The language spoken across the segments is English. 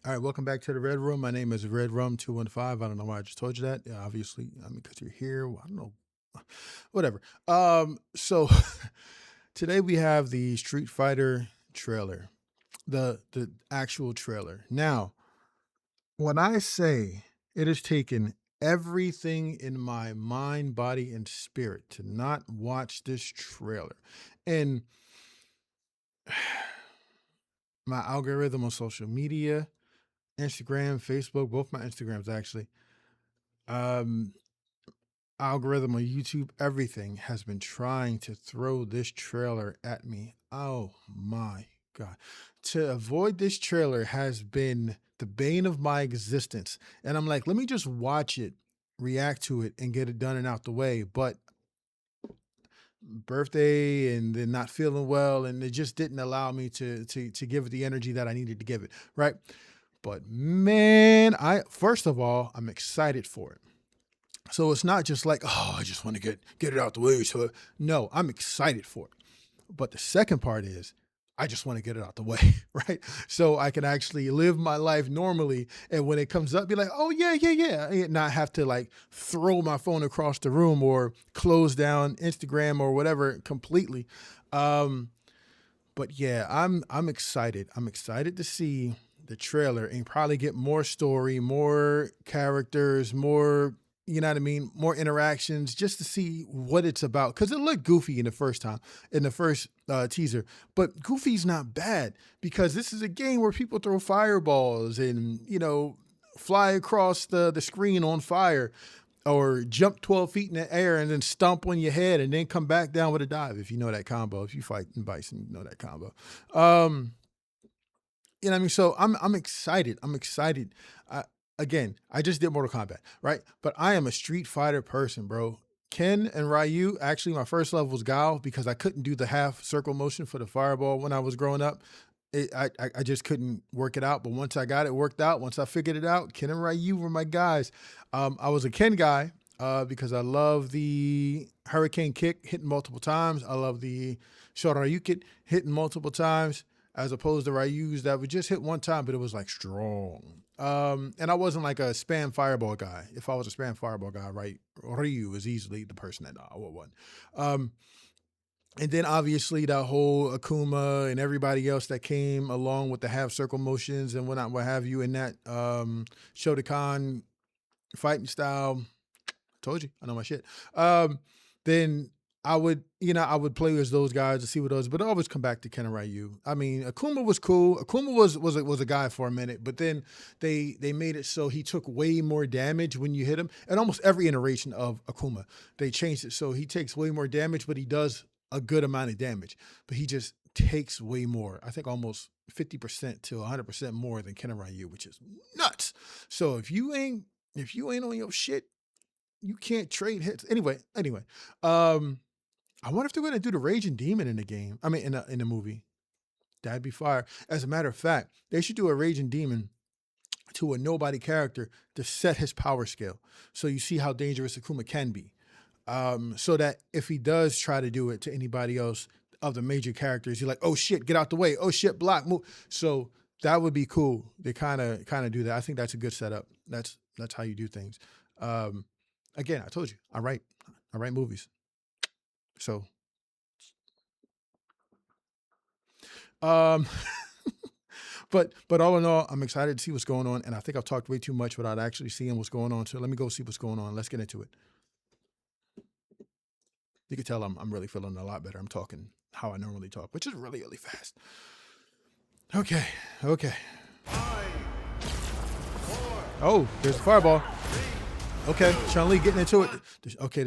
All right, welcome back to the Red Room. My name is Red Rum 215. I don't know why I just told you that. Yeah, obviously, I mean, because you're here. Well, I don't know. Whatever. So today we have the Street Fighter trailer, the actual trailer. Now, when I say it has taken everything in my mind, body, and spirit to not watch this trailer, and my algorithm on social media, Instagram, Facebook, both my Instagrams actually. Um, Algorithm on YouTube, everything has been trying to throw this trailer at me. Oh my God. To avoid this trailer has been the bane of my existence. And I'm like, let me just watch it, react to it, and get it done and out the way. But birthday and then not feeling well, and it just didn't allow me to give it the energy that I needed to give it, right? But man, first of all, I'm excited for it. So it's not just like, oh, I just want to get it out the way. So no, I'm excited for it. But the second part is I just want to get it out the way, right? So I can actually live my life normally. And when it comes up, be like, oh yeah. And not have to like throw my phone across the room or close down Instagram or whatever completely. But yeah, I'm excited. I'm excited to see the trailer and probably get more story, more characters, more, you know what I mean, more interactions, just to see what it's about. Because it looked goofy in the first teaser, but Goofy's not bad because this is a game where people throw fireballs and fly across the screen on fire, or jump 12 feet in the air and then stomp on your head and then come back down with a dive. If you know that combo, if you fight in Bison, you know that combo. You know what I mean? So I'm excited. I'm excited. Again, I just did Mortal Kombat, right? But I am a Street Fighter person, bro. Ken and Ryu, actually my first level was Gao because I couldn't do the half circle motion for the fireball when I was growing up. I just couldn't work it out. But once I got it worked out, once I figured it out, Ken and Ryu were my guys. I was a Ken guy because I love the Hurricane Kick hitting multiple times. I love the Shoryuken hitting multiple times, as opposed to Ryu's that would just hit one time, but it was like strong. And I wasn't like a spam fireball guy. If I was a spam fireball guy, right, Ryu is easily the person that I would want. And then obviously that whole Akuma and everybody else that came along with the half circle motions and what have you in that Shotokan fighting style. Told you, I know my shit. Then I would play as those guys to see what those, but I always come back to Ken and Ryu. I mean, Akuma was cool. Akuma was a guy for a minute, but then they made it so he took way more damage when you hit him. And almost every iteration of Akuma, they changed it so he takes way more damage, but he does a good amount of damage. But he just takes way more. I think almost 50% to 100% more than Ken and Ryu, which is nuts. So if you ain't on your shit, you can't trade hits. Anyway. I wonder if they're going to do the Raging Demon in the game. I mean, in the movie. That'd be fire. As a matter of fact, they should do a Raging Demon to a nobody character to set his power scale. So you see how dangerous Akuma can be. So that if he does try to do it to anybody else of the major characters, you're like, oh shit, get out the way. Oh shit, block, move. So that would be cool. They kind of do that. I think that's a good setup. That's how you do things. Again, I told you, I write movies. So, um, but all in all, I'm excited to see what's going on. And I think I've talked way too much without actually seeing what's going on. So let me go see what's going on. Let's get into it. You can tell I'm really feeling a lot better. I'm talking how I normally talk, which is really, really fast. Okay. 5, 4, oh, there's the fireball. Okay, Chun-Li getting into it. Okay,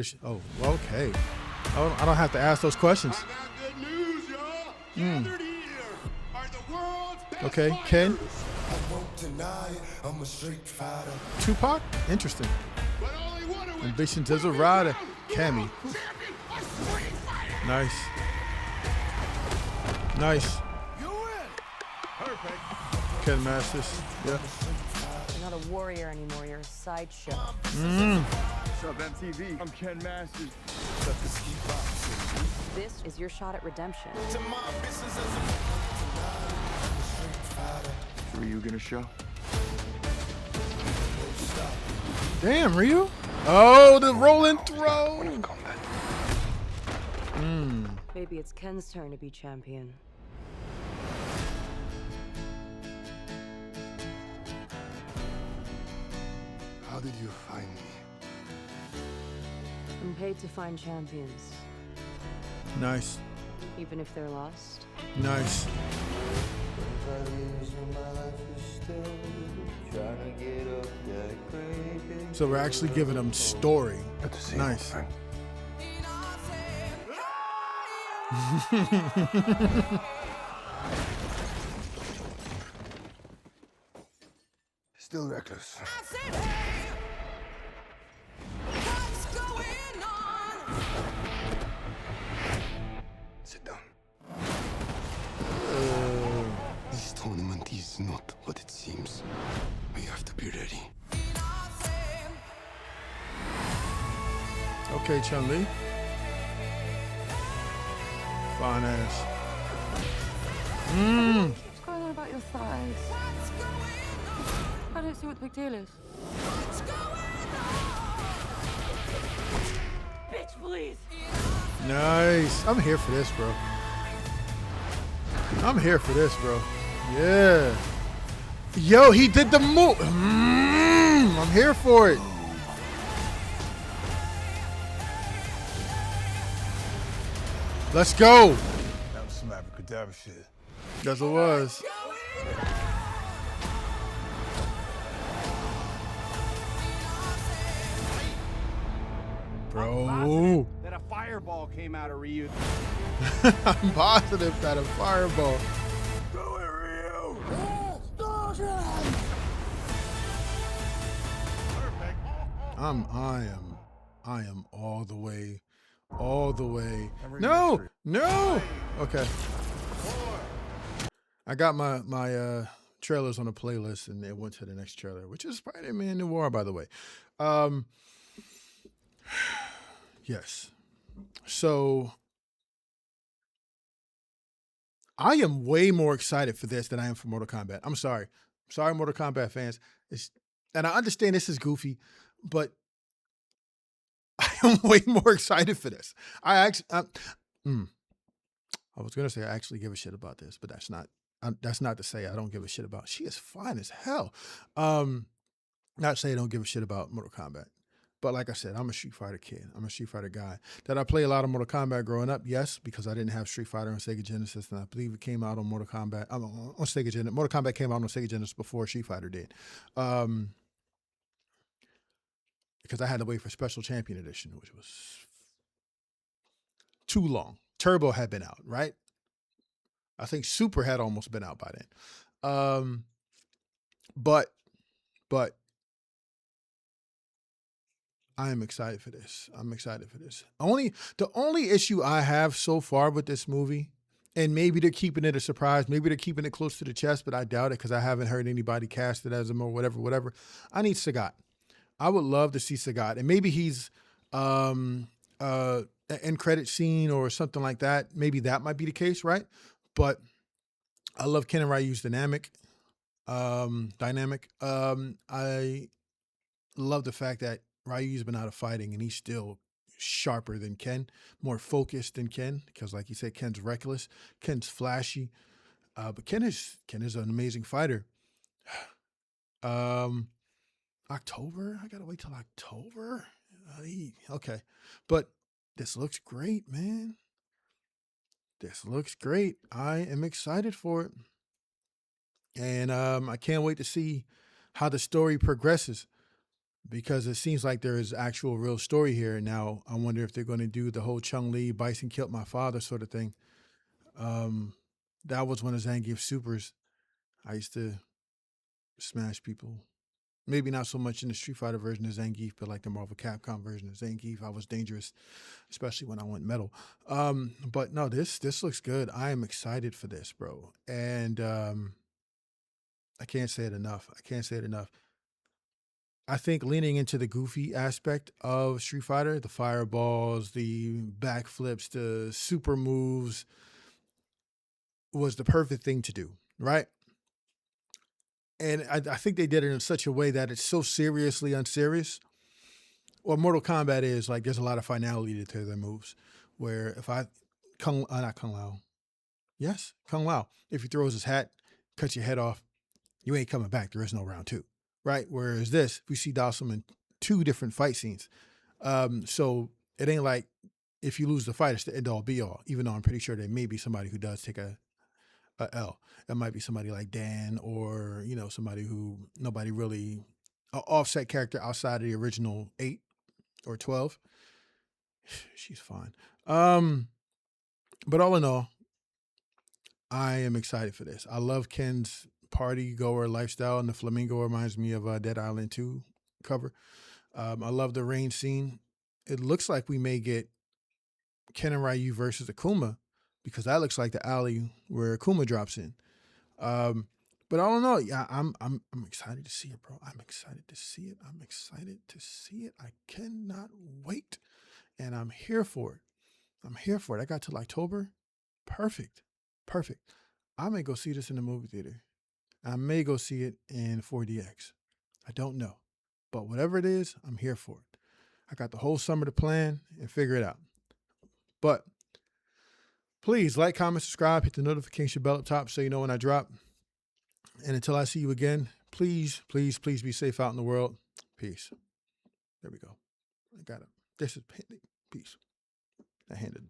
okay. Oh, I don't have to ask those questions. I got good news, y'all. Gathered here are the world's best Okay, fighters. Ken. I won't deny I'm a street fighter. Tupac? Interesting. But only one of which Ambition will as a be rider. crowned Cammy. world champion of street fighting. Nice. Nice. You win. Perfect. Ken Masters. Yeah. You're not a warrior anymore, you're a sideshow. What's up, MTV? I'm Ken Masters. This is your shot at redemption. Were you gonna show? Damn, Ryu. Oh, the rolling throw. Maybe it's Ken's turn to be champion. How did you find me? I'm paid to find champions, Nice. even if they're lost. Nice. So we're actually giving them story. Good to see Nice. you, my friend. Still reckless. Sit down. This tournament is not what it seems. We have to be ready. Okay, Chun-Li. Fine ass. What's going on about your thighs? I don't see what the big deal is. Bitch, please! Nice. I'm here for this, bro. I'm here for this, bro. Yeah. Yo, he did the move. I'm here for it. Let's go. That was some abracadabra shit. Yes, it was. Bro. That a fireball came out of Ryu. I'm positive that a fireball. Go it, Ryu! I am all the way. No, no. Okay. I got my trailers on a playlist, and it went to the next trailer, which is Spider-Man Noir, by the way. Yes. So I am way more excited for this than I am for Mortal Kombat. I'm sorry. Mortal Kombat fans. And I understand this is goofy, but I am way more excited for this. I was gonna say I actually give a shit about this, but that's not to say I don't give a shit about. She is fine as hell. Not to say I don't give a shit about Mortal Kombat, but like I said, I'm a Street Fighter kid. I'm a Street Fighter guy. Did I play a lot of Mortal Kombat growing up? Yes, because I didn't have Street Fighter on Sega Genesis, and I believe it came out on Mortal Kombat on Sega Genesis. Mortal Kombat came out on Sega Genesis before Street Fighter did. Because I had to wait for Special Champion Edition, which was too long. Turbo had been out, right? I think Super had almost been out by then. But I am excited for this. I'm excited for this. The only issue I have so far with this movie, and maybe they're keeping it a surprise, maybe they're keeping it close to the chest, but I doubt it because I haven't heard anybody cast it as him or whatever. I need Sagat. I would love to see Sagat, and maybe he's an end credit scene or something like that. Maybe that might be the case, right? But I love Ken and Ryu's dynamic. I love the fact that Ryu's been out of fighting and he's still sharper than Ken, more focused than Ken, because like you said, Ken's reckless, Ken's flashy, but Ken is an amazing fighter. October? I gotta wait till October? Okay. But this looks great, man. This looks great. I am excited for it. And I can't wait to see how the story progresses because it seems like there is actual real story here. Now, I wonder if they're going to do the whole Chung-Li, Bison killed my father sort of thing. That was one of Zangief's supers. I used to smash people. Maybe not so much in the Street Fighter version of Zangief, but like the Marvel Capcom version of Zangief. I was dangerous, especially when I went metal. But no, this looks good. I am excited for this, bro. And I can't say it enough. I think leaning into the goofy aspect of Street Fighter, the fireballs, the backflips, the super moves, was the perfect thing to do, right? And I think they did it in such a way that it's so seriously unserious. Or Mortal Kombat is like there's a lot of finality to their moves. Where if I not Kung Lao, yes, Kung Lao. If he throws his hat, cuts your head off, you ain't coming back. There is no round two, right? Whereas this, we see Dawson in two different fight scenes. So it ain't like if you lose the fight, it's the end all be all. Even though I'm pretty sure there may be somebody who does take a L. It might be somebody like Dan, or somebody who nobody really an offset character outside of the original 8 or 12. She's fine. But all in all, I am excited for this. I love Ken's party goer lifestyle, and the flamingo reminds me of Dead Island 2 cover. I love the rain scene. It looks like we may get Ken and Ryu versus Akuma, because that looks like the alley where Akuma drops in. But all in all, yeah, I'm excited to see it, bro. I'm excited to see it. I'm excited to see it. I cannot wait, and I'm here for it. I'm here for it. I got till October. Perfect. Perfect. I may go see this in the movie theater. I may go see it in 4DX. I don't know. But whatever it is, I'm here for it. I got the whole summer to plan and figure it out. But please like, comment, subscribe, hit the notification bell up top so you know when I drop. And until I see you again, please, please, please be safe out in the world. Peace. There we go. I got it. This is peace. I handed it back.